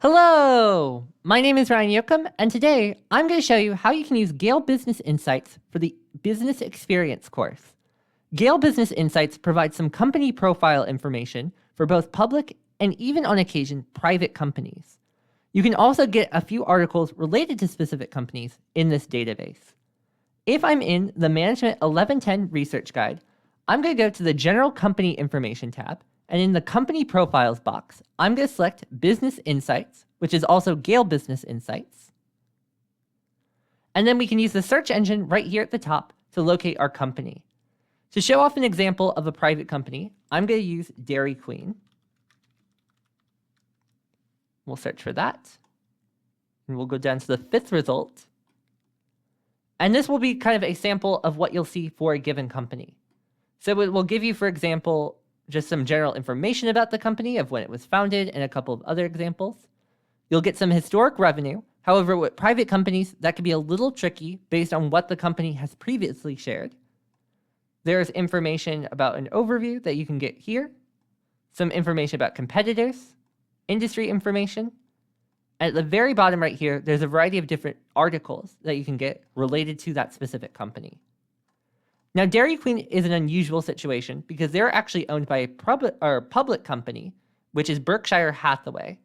Hello! My name is Ryan Yoakum, and today I'm going to show you how you can use Gale Business Insights for the Business Experience course. Gale Business Insights provides some company profile information for both public and even on occasion private companies. You can also get a few articles related to specific companies in this database. If I'm in the Management 1110 Research Guide, I'm going to go to the General Company Information tab, and in the Company Profiles box, I'm going to select Business Insights, which is also Gale Business Insights. And then we can use the search engine right here at the top to locate our company. To show off an example of a private company, I'm going to use Dairy Queen. We'll search for that. And we'll go down to the fifth result. And this will be kind of a sample of what you'll see for a given company. So it will give you, for example, just some general information about the company of when it was founded and a couple of other examples. You'll get some historic revenue. However, with private companies, that can be a little tricky based on what the company has previously shared. There's information about an overview that you can get here, some information about competitors, industry information. At the very bottom right here, there's a variety of different articles that you can get related to that specific company. Now, Dairy Queen is an unusual situation because they're actually owned by a public company, which is Berkshire Hathaway.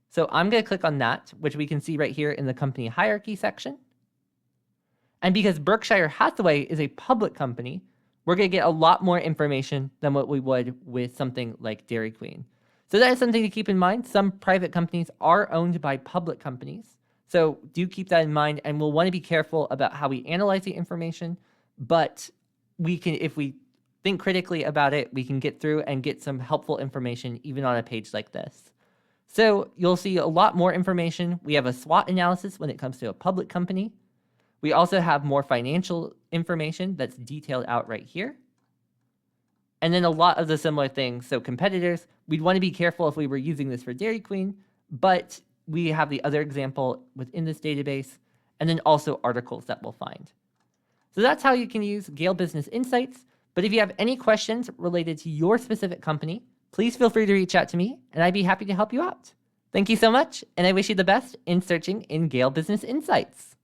So I'm going to click on that, which we can see right here in the company hierarchy section. And because Berkshire Hathaway is a public company, we're going to get a lot more information than what we would with something like Dairy Queen. So that is something to keep in mind. Some private companies are owned by public companies. So do keep that in mind, and we'll want to be careful about how we analyze the information. But we can, if we think critically about it, we can get through and get some helpful information even on a page like this. So you'll see a lot more information. We have a SWOT analysis when it comes to a public company. We also have more financial information that's detailed out right here. And then a lot of the similar things. So competitors, we'd want to be careful if we were using this for Dairy Queen, but we have the other example within this database, and then also articles that we'll find. So that's how you can use Gale Business Insights. But if you have any questions related to your specific company, please feel free to reach out to me, and I'd be happy to help you out. Thank you so much, and I wish you the best in searching in Gale Business Insights.